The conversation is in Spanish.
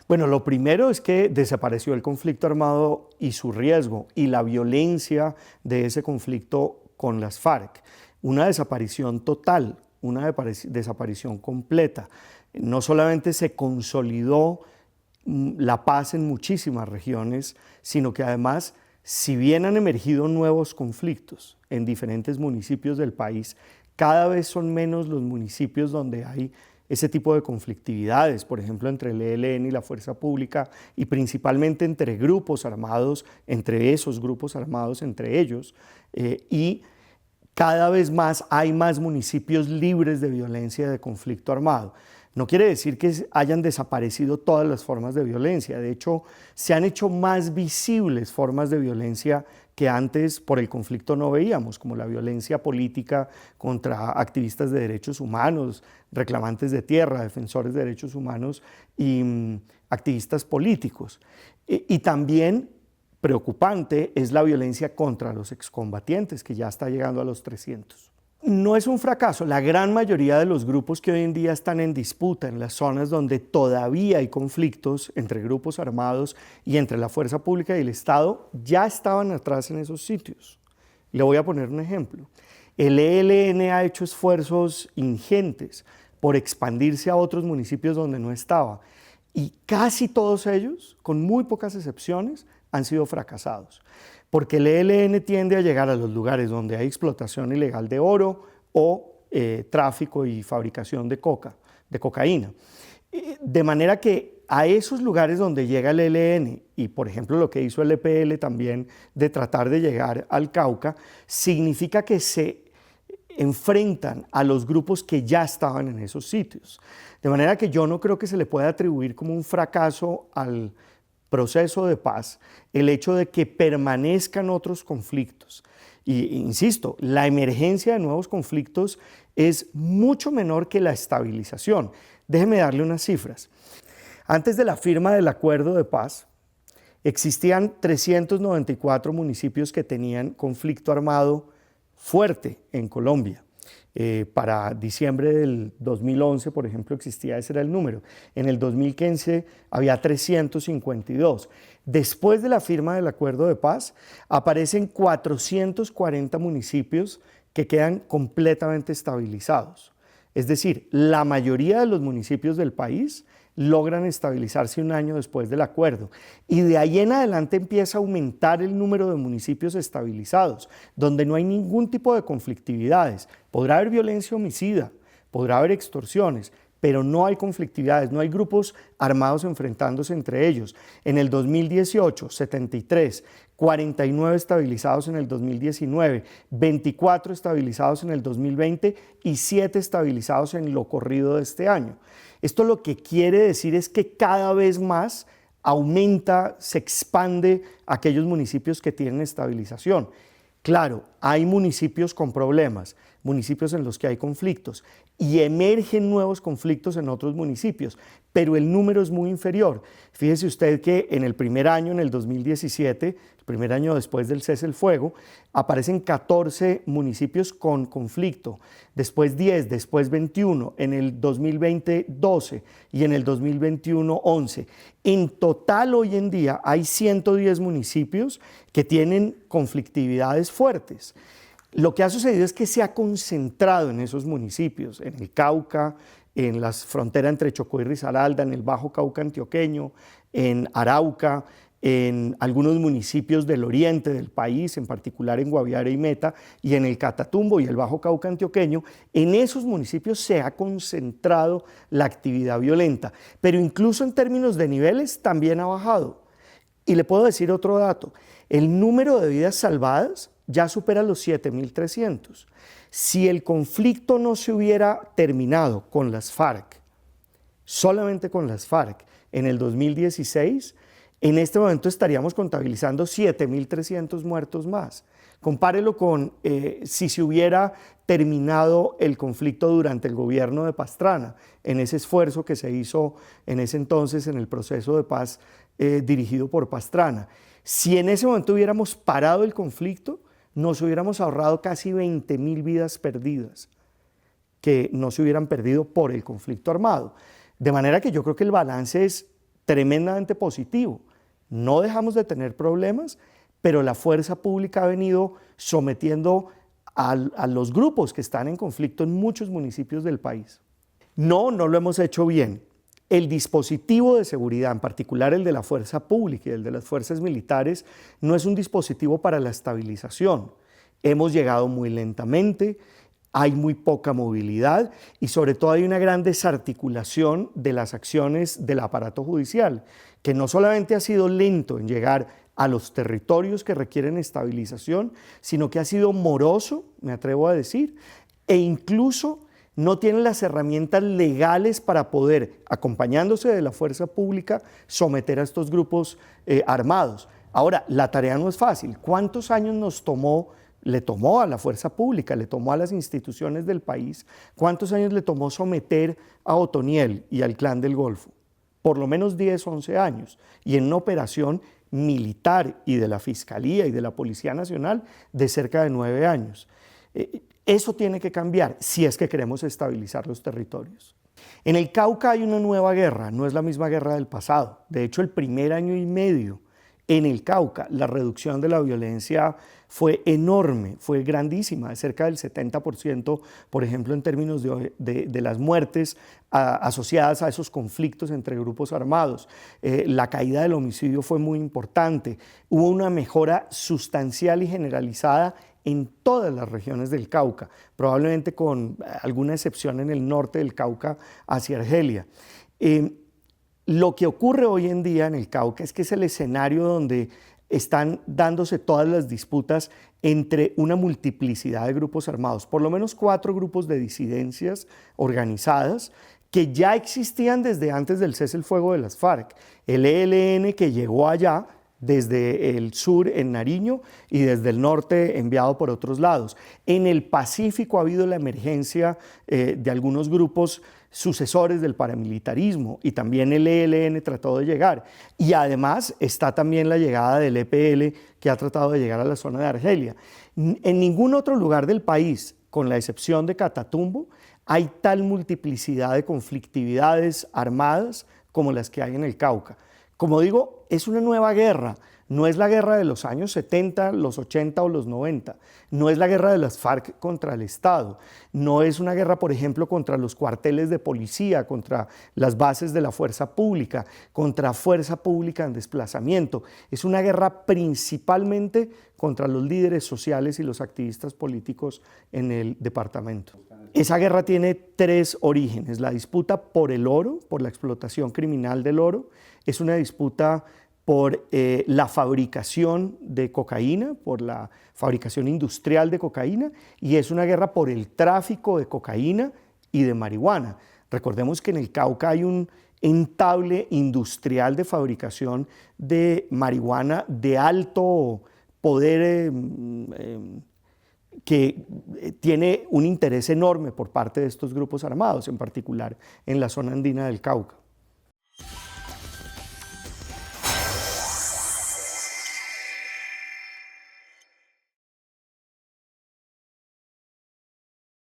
Bueno, lo primero es que desapareció el conflicto armado y su riesgo y la violencia de ese conflicto con las FARC. Una desaparición total, una desaparición completa. No solamente se consolidó la paz en muchísimas regiones, sino que además, si bien han emergido nuevos conflictos en diferentes municipios del país, cada vez son menos los municipios donde hay ese tipo de conflictividades, por ejemplo, entre el ELN y la fuerza pública, y principalmente entre grupos armados, entre esos grupos armados, entre ellos, y cada vez más hay más municipios libres de violencia y de conflicto armado. No quiere decir que hayan desaparecido todas las formas de violencia, de hecho, se han hecho más visibles formas de violencia que antes por el conflicto no veíamos, como la violencia política contra activistas de derechos humanos, reclamantes de tierra, defensores de derechos humanos y activistas políticos. Y también preocupante es la violencia contra los excombatientes, que ya está llegando a los 300. No es un fracaso, la gran mayoría de los grupos que hoy en día están en disputa en las zonas donde todavía hay conflictos entre grupos armados y entre la fuerza pública y el Estado ya estaban atrás en esos sitios. Le voy a poner un ejemplo. El ELN ha hecho esfuerzos ingentes por expandirse a otros municipios donde no estaba y casi todos ellos, con muy pocas excepciones, han sido fracasados. Porque el ELN tiende a llegar a los lugares donde hay explotación ilegal de oro o tráfico y fabricación de cocaína. De manera que a esos lugares donde llega el ELN y, por ejemplo, lo que hizo el EPL también de tratar de llegar al Cauca, significa que se enfrentan a los grupos que ya estaban en esos sitios. De manera que yo no creo que se le pueda atribuir como un fracaso al proceso de paz el hecho de que permanezcan otros conflictos. Y insisto, la emergencia de nuevos conflictos es mucho menor que la estabilización. Déjeme darle unas cifras. Antes de la firma del acuerdo de paz, existían 394 municipios que tenían conflicto armado fuerte en Colombia. Para diciembre del 2011, por ejemplo, existía, ese era el número. En el 2015 había 352. Después de la firma del acuerdo de paz, aparecen 440 municipios que quedan completamente estabilizados. Es decir, la mayoría de los municipios del país logran estabilizarse un año después del acuerdo. Y de ahí en adelante empieza a aumentar el número de municipios estabilizados, donde no hay ningún tipo de conflictividades. Podrá haber violencia homicida, podrá haber extorsiones, pero no hay conflictividades, no hay grupos armados enfrentándose entre ellos. En el 2018, 73, 49 estabilizados en el 2019, 24 estabilizados en el 2020 y 7 estabilizados en lo corrido de este año. Esto lo que quiere decir es que cada vez más aumenta, se expande aquellos municipios que tienen estabilización. Claro, hay municipios con problemas, municipios en los que hay conflictos y emergen nuevos conflictos en otros municipios, pero el número es muy inferior. Fíjese usted que en el primer año, en el 2017, el primer año después del cese el fuego, aparecen 14 municipios con conflicto, después 10, después 21, en el 2020 12 y en el 2021 11. En total hoy en día hay 110 municipios que tienen conflictividades fuertes. Lo que ha sucedido es que se ha concentrado en esos municipios, en el Cauca, en la frontera entre Chocó y Risaralda, en el Bajo Cauca antioqueño, en Arauca, en algunos municipios del oriente del país, en particular en Guaviare y Meta, y en el Catatumbo y el Bajo Cauca antioqueño. En esos municipios se ha concentrado la actividad violenta, pero incluso en términos de niveles también ha bajado. Y le puedo decir otro dato, el número de vidas salvadas ya supera los 7.300. Si el conflicto no se hubiera terminado con las FARC, solamente con las FARC, en el 2016, en este momento estaríamos contabilizando 7.300 muertos más. Compárelo con si se hubiera terminado el conflicto durante el gobierno de Pastrana, en ese esfuerzo que se hizo en ese entonces en el proceso de paz dirigido por Pastrana. Si en ese momento hubiéramos parado el conflicto, nos hubiéramos ahorrado casi 20.000 vidas perdidas que no se hubieran perdido por el conflicto armado. De manera que yo creo que el balance es tremendamente positivo. No dejamos de tener problemas, pero la fuerza pública ha venido sometiendo a los grupos que están en conflicto en muchos municipios del país. No lo hemos hecho bien. El dispositivo de seguridad, en particular el de la fuerza pública y el de las fuerzas militares, no es un dispositivo para la estabilización. Hemos llegado muy lentamente, hay muy poca movilidad y sobre todo hay una gran desarticulación de las acciones del aparato judicial, que no solamente ha sido lento en llegar a los territorios que requieren estabilización, sino que ha sido moroso, me atrevo a decir, e incluso no tiene las herramientas legales para poder, acompañándose de la fuerza pública, someter a estos grupos armados. Ahora, la tarea no es fácil. ¿Cuántos años le tomó a la fuerza pública, le tomó a las instituciones del país? ¿Cuántos años le tomó someter a Otoniel y al Clan del Golfo? Por lo menos 10, 11 años. Y en una operación militar y de la Fiscalía y de la Policía Nacional de cerca de 9 años. Eso tiene que cambiar si es que queremos estabilizar los territorios. En el Cauca hay una nueva guerra, no es la misma guerra del pasado. De hecho, el primer año y medio en el Cauca, la reducción de la violencia fue enorme, fue grandísima, de cerca del 70%, por ejemplo, en términos de las muertes asociadas a esos conflictos entre grupos armados. La caída del homicidio fue muy importante. Hubo una mejora sustancial y generalizada en todas las regiones del Cauca, probablemente con alguna excepción en el norte del Cauca hacia Argelia. Lo que ocurre hoy en día en el Cauca es que es el escenario donde están dándose todas las disputas entre una multiplicidad de grupos armados, por lo menos 4 grupos de disidencias organizadas que ya existían desde antes del cese el fuego de las FARC. El ELN, que llegó allá desde el sur en Nariño y desde el norte enviado por otros lados. En el Pacífico ha habido la emergencia de algunos grupos sucesores del paramilitarismo y también el ELN trató de llegar. Y además está también la llegada del EPL, que ha tratado de llegar a la zona de Argelia. En ningún otro lugar del país, con la excepción de Catatumbo, hay tal multiplicidad de conflictividades armadas como las que hay en el Cauca. Como digo, es una nueva guerra, no es la guerra de los años 70, los 80 o los 90, no es la guerra de las FARC contra el Estado, no es una guerra, por ejemplo, contra los cuarteles de policía, contra las bases de la fuerza pública, contra fuerza pública en desplazamiento, es una guerra principalmente contra los líderes sociales y los activistas políticos en el departamento. Esa guerra tiene 3 orígenes: la disputa por el oro, por la explotación criminal del oro, es una disputa por la fabricación de cocaína, por la fabricación industrial de cocaína, y es una guerra por el tráfico de cocaína y de marihuana. Recordemos que en el Cauca hay un entable industrial de fabricación de marihuana de alto poder que tiene un interés enorme por parte de estos grupos armados, en particular en la zona andina del Cauca.